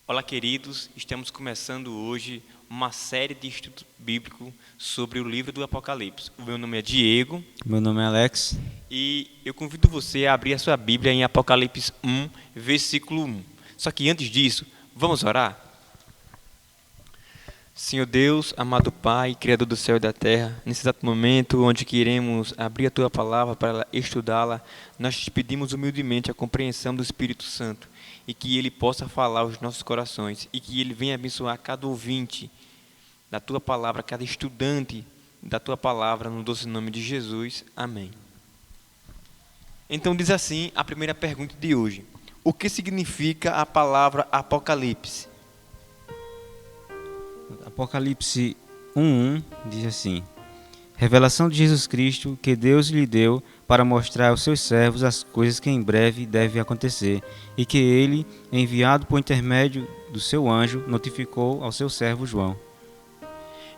Olá, queridos. Estamos começando hoje uma série de estudo bíblico sobre o livro do Apocalipse. O meu nome é Diego Meu nome é Alex. e eu convido você a abrir a sua Bíblia em Apocalipse 1, versículo 1. Só que antes disso, vamos orar? Senhor Deus, amado Pai, Criador do céu e da terra, nesse exato momento onde queremos abrir a Tua palavra para estudá-la, nós te pedimos humildemente a compreensão do Espírito Santo e que Ele possa falar aos nossos corações e que Ele venha abençoar cada ouvinte da Tua palavra, cada estudante da Tua palavra, no doce nome de Jesus. Amém. Então diz assim a primeira pergunta de hoje: o que significa a palavra Apocalipse? Apocalipse 1:1 diz assim: Revelação de Jesus Cristo que Deus lhe deu para mostrar aos seus servos as coisas que em breve devem acontecer, e que ele, enviado por intermédio do seu anjo, notificou ao seu servo João.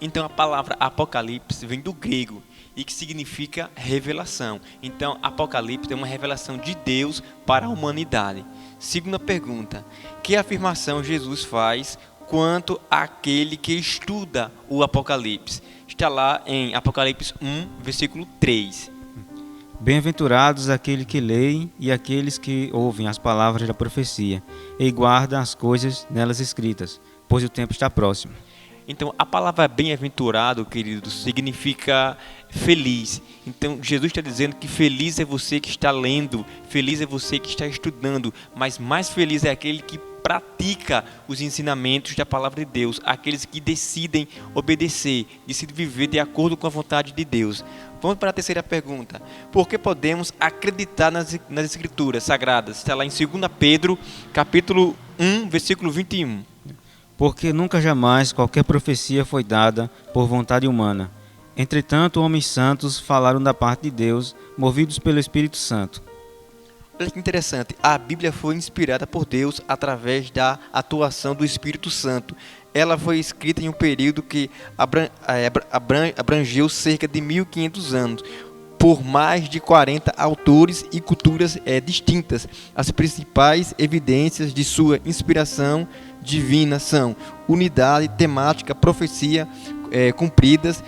Então a palavra Apocalipse vem do grego e que significa revelação. Então Apocalipse é uma revelação de Deus para a humanidade. Segunda pergunta: que afirmação Jesus faz quanto àquele que estuda o Apocalipse? Está lá em Apocalipse 1, versículo 3. Bem-aventurados aqueles que leem e aqueles que ouvem as palavras da profecia e guardam as coisas nelas escritas, pois o tempo está próximo. Então, a palavra bem-aventurado, queridos, significa feliz. Então, Jesus está dizendo que feliz é você que está lendo, feliz é você que está estudando, mas mais feliz é aquele que pratica os ensinamentos da palavra de Deus, aqueles que decidem obedecer, decidem viver de acordo com a vontade de Deus. Vamos para a terceira pergunta: por que podemos acreditar nas Escrituras Sagradas? Está lá em 2 Pedro, capítulo 1, versículo 21. Porque nunca jamais qualquer profecia foi dada por vontade humana. Entretanto, homens santos falaram da parte de Deus, movidos pelo Espírito Santo. Olha que interessante, a Bíblia foi inspirada por Deus através da atuação do Espírito Santo. Ela foi escrita em um período que abrangeu cerca de 1500 anos, por mais de 40 autores e culturas distintas. As principais evidências de sua inspiração divina são unidade temática, profecia cumpridas,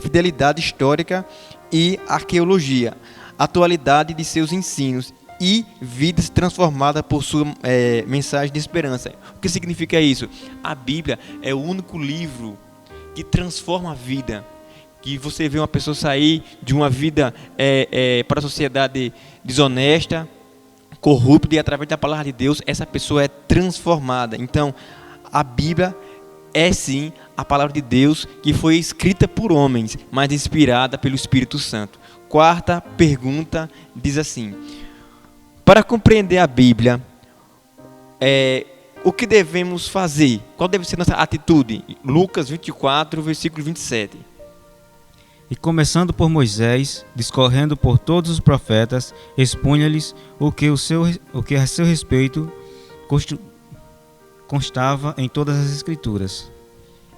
fidelidade histórica e arqueologia, atualidade de seus ensinos e vidas transformadas por sua mensagem de esperança. O que significa isso? A Bíblia é o único livro que transforma a vida. Que você vê uma pessoa sair de uma vida para a sociedade desonesta, corrupta, e através da palavra de Deus, essa pessoa é transformada. Então, a Bíblia é sim a palavra de Deus que foi escrita por homens, mas inspirada pelo Espírito Santo. Quarta pergunta diz assim: para compreender a Bíblia, o que devemos fazer? Qual deve ser nossa atitude? Lucas 24, versículo 27. E começando por Moisés, discorrendo por todos os profetas, expunha-lhes o que a seu respeito constava em todas as Escrituras.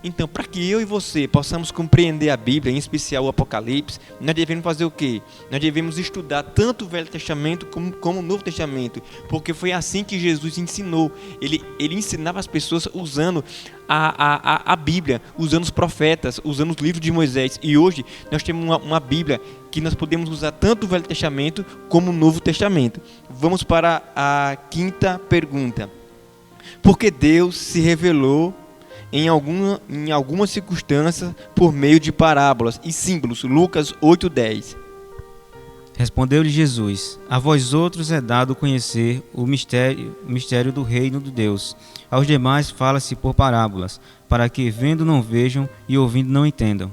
Então, para que eu e você possamos compreender a Bíblia, em especial o Apocalipse, nós devemos fazer o quê? Nós devemos estudar tanto o Velho Testamento como o Novo Testamento, porque foi assim que Jesus ensinou. Ele ensinava as pessoas usando a Bíblia, usando os profetas, usando os livros de Moisés. E hoje nós temos uma Bíblia que nós podemos usar tanto o Velho Testamento como o Novo Testamento. Vamos para a quinta pergunta: por que Deus se revelou em alguma circunstância por meio de parábolas e símbolos? Lucas 8:10. Respondeu-lhe Jesus: a vós outros é dado conhecer o mistério do reino de Deus. Aos demais fala-se por parábolas, para que vendo não vejam e ouvindo não entendam.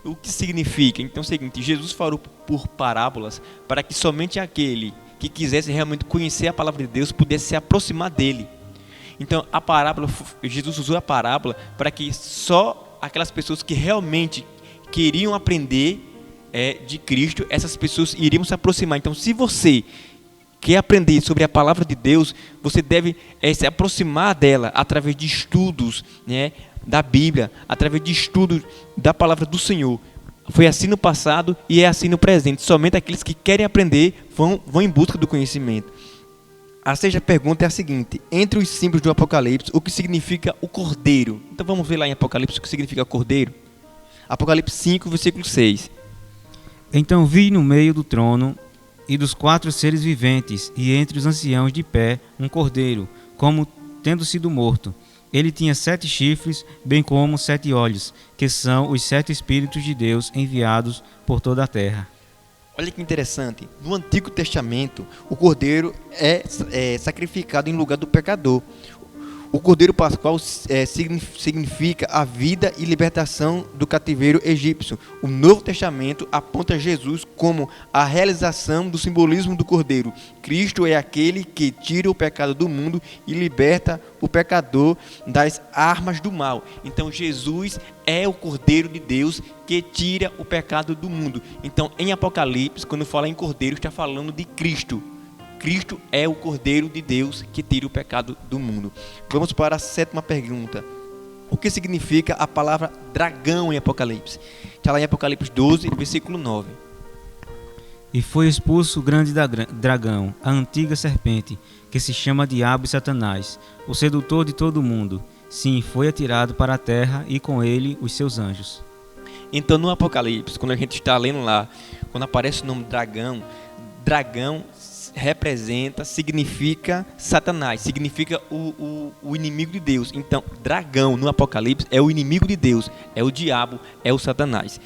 O que significa? Então é o seguinte: Jesus falou por parábolas para que somente aquele que quisesse realmente conhecer a palavra de Deus pudesse se aproximar dele. Então, a parábola, Jesus usou a parábola para que só aquelas pessoas que realmente queriam aprender de Cristo, essas pessoas iriam se aproximar. Então, se você quer aprender sobre a palavra de Deus, você deve se aproximar dela através de estudos, da Bíblia, através de estudos da palavra do Senhor. Foi assim no passado e é assim no presente. Somente aqueles que querem aprender vão em busca do conhecimento. A sexta pergunta é a seguinte: entre os símbolos do Apocalipse, o que significa o cordeiro? Então vamos ver lá em Apocalipse o que significa cordeiro. Apocalipse 5, versículo 6. Então vi no meio do trono e dos 4 seres viventes, e entre os anciãos de pé, um cordeiro, como tendo sido morto. Ele tinha 7 chifres, bem como 7 olhos, que são os 7 Espíritos de Deus enviados por toda a terra. Olha que interessante. No Antigo Testamento, o cordeiro é sacrificado em lugar do pecador. O cordeiro pascual significa a vida e libertação do cativeiro egípcio. O Novo Testamento aponta Jesus como a realização do simbolismo do cordeiro. Cristo é aquele que tira o pecado do mundo e liberta o pecador das armas do mal. Então Jesus é o cordeiro de Deus que tira o pecado do mundo. Então em Apocalipse, quando fala em cordeiro, está falando de Cristo. Cristo é o Cordeiro de Deus que tira o pecado do mundo. Vamos para a 7ª pergunta. O que significa a palavra dragão em Apocalipse? Está lá em Apocalipse 12, versículo 9. E foi expulso o grande dragão, a antiga serpente, que se chama Diabo e Satanás, o sedutor de todo o mundo. Sim, foi atirado para a terra e com ele os seus anjos. Então no Apocalipse, quando a gente está lendo lá, quando aparece o nome dragão, dragão representa, significa Satanás, significa o inimigo de Deus. Então, dragão no Apocalipse é o inimigo de Deus, é o diabo, é o Satanás.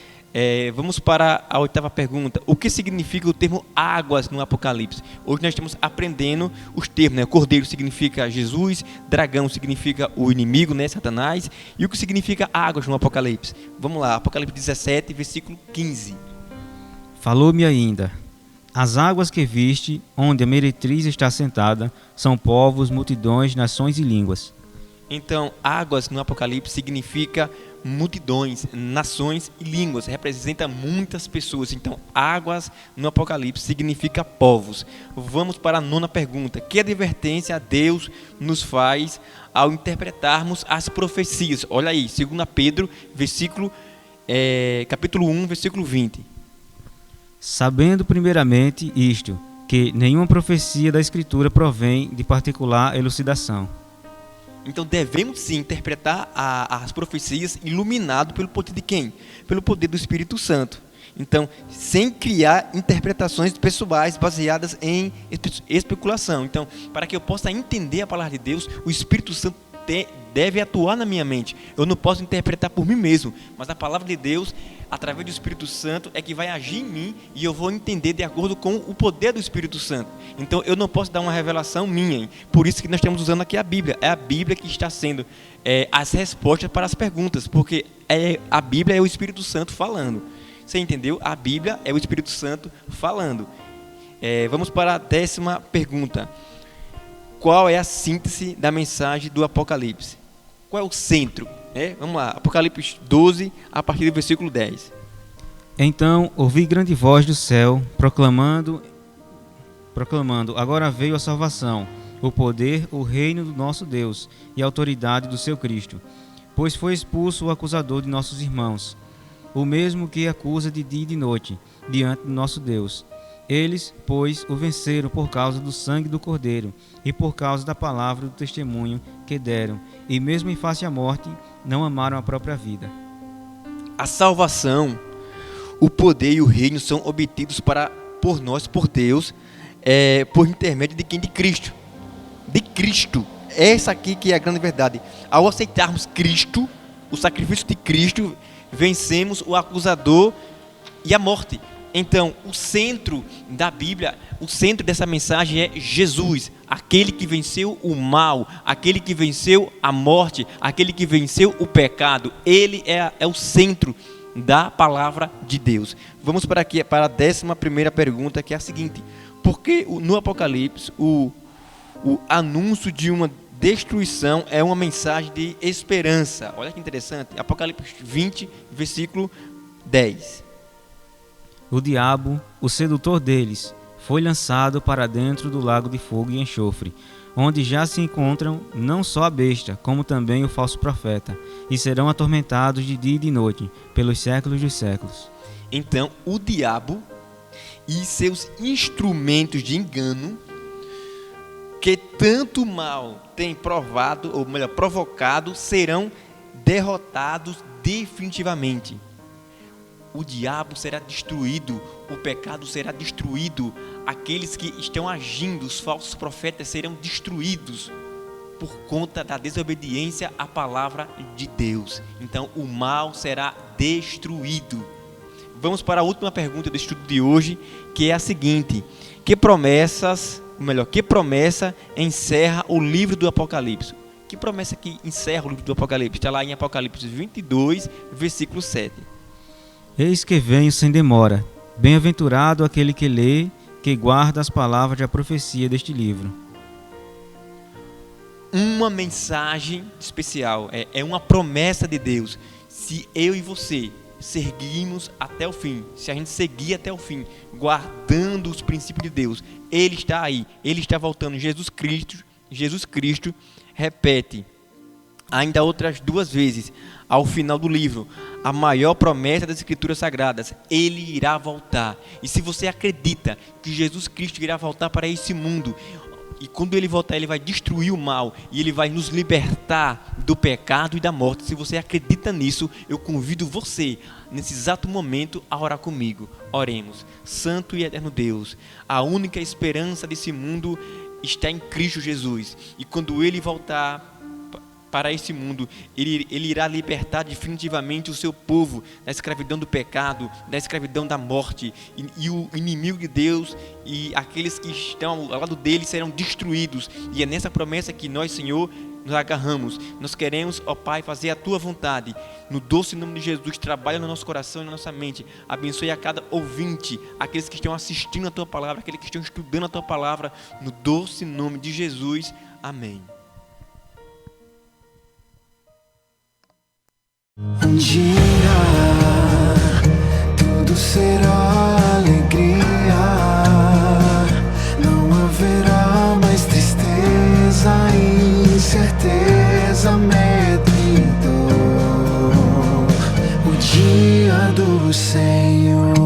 Vamos para a 8ª pergunta. O que significa o termo águas no Apocalipse? Hoje nós estamos aprendendo os termos, né? Cordeiro significa Jesus, dragão significa o inimigo, né? Satanás. E o que significa águas no Apocalipse? Vamos lá, Apocalipse 17, versículo 15. Falou-me ainda: as águas que viste, onde a meretriz está sentada, são povos, multidões, nações e línguas. Então, águas no Apocalipse significa multidões, nações e línguas. Representa muitas pessoas. Então, águas no Apocalipse significa povos. Vamos para a 9ª pergunta. Que advertência Deus nos faz ao interpretarmos as profecias? Olha aí, 2 Pedro, capítulo 1, versículo 20. Sabendo primeiramente isto, que nenhuma profecia da Escritura provém de particular elucidação. Então devemos sim interpretar as profecias iluminado pelo poder de quem? Pelo poder do Espírito Santo. Então, sem criar interpretações pessoais baseadas em especulação. Então, para que eu possa entender a palavra de Deus, o Espírito Santo deve atuar na minha mente. Eu não posso interpretar por mim mesmo, mas a palavra de Deus, através do Espírito Santo, é que vai agir em mim e eu vou entender de acordo com o poder do Espírito Santo. Então eu não posso dar uma revelação minha, hein? Por isso que nós estamos usando aqui a Bíblia. É a Bíblia que está sendo as respostas para as perguntas, porque a Bíblia é o Espírito Santo falando. Você entendeu? A Bíblia é o Espírito Santo falando. Vamos para a 10ª pergunta. Qual é a síntese da mensagem do Apocalipse? Qual é o centro? Vamos lá, Apocalipse 12, a partir do versículo 10. Então ouvi grande voz do céu, proclamando: agora veio a salvação, o poder, o reino do nosso Deus e a autoridade do seu Cristo. Pois foi expulso o acusador de nossos irmãos, o mesmo que acusa de dia e de noite, diante do nosso Deus. Eles, pois, o venceram por causa do sangue do Cordeiro e por causa da palavra do testemunho que deram, e mesmo em face à morte, não amaram a própria vida. A salvação, o poder e o reino são obtidos por nós, por Deus, por intermédio de quem? De Cristo. De Cristo. Essa aqui que é a grande verdade. Ao aceitarmos Cristo, o sacrifício de Cristo, vencemos o acusador e a morte. Então, o centro da Bíblia, o centro dessa mensagem é Jesus, aquele que venceu o mal, aquele que venceu a morte, aquele que venceu o pecado. Ele é o centro da palavra de Deus. Vamos para a 11ª pergunta, que é a seguinte: por que no Apocalipse o anúncio de uma destruição é uma mensagem de esperança? Olha que interessante, Apocalipse 20, versículo 10. O diabo, o sedutor deles, foi lançado para dentro do lago de fogo e enxofre, onde já se encontram não só a besta, como também o falso profeta, e serão atormentados de dia e de noite, pelos séculos dos séculos. Então, o diabo e seus instrumentos de engano que tanto mal tem provado, ou melhor, provocado, serão derrotados definitivamente. O diabo será destruído, o pecado será destruído, aqueles que estão agindo, os falsos profetas serão destruídos por conta da desobediência à palavra de Deus. Então o mal será destruído. Vamos para a última pergunta do estudo de hoje, que é a seguinte: que promessa encerra o livro do Apocalipse? Que promessa que encerra o livro do Apocalipse? Está lá em Apocalipse 22, versículo 7. Eis que venho sem demora. Bem-aventurado aquele que lê, que guarda as palavras da profecia deste livro. Uma mensagem especial, é uma promessa de Deus. Se eu e você seguirmos até o fim, se a gente seguir até o fim, guardando os princípios de Deus, Ele está aí, Ele está voltando. Jesus Cristo repete ainda outras 2 vezes, ao final do livro, a maior promessa das Escrituras Sagradas: Ele irá voltar. E se você acredita que Jesus Cristo irá voltar para esse mundo, e quando Ele voltar, Ele vai destruir o mal, e Ele vai nos libertar do pecado e da morte. Se você acredita nisso, eu convido você, nesse exato momento, a orar comigo. Oremos. Santo e eterno Deus, a única esperança desse mundo está em Cristo Jesus. E quando Ele voltar para esse mundo, ele irá libertar definitivamente o seu povo da escravidão do pecado, da escravidão da morte, e o inimigo de Deus e aqueles que estão ao lado dele serão destruídos. E é nessa promessa que nós, Senhor, nos agarramos. Nós queremos, ó Pai, fazer a Tua vontade. No doce nome de Jesus, trabalha no nosso coração e na nossa mente. Abençoe a cada ouvinte, aqueles que estão assistindo a Tua palavra, aqueles que estão estudando a Tua palavra. No doce nome de Jesus. Amém. Um dia tudo será alegria, não haverá mais tristeza, incerteza, medo e dor. O dia do Senhor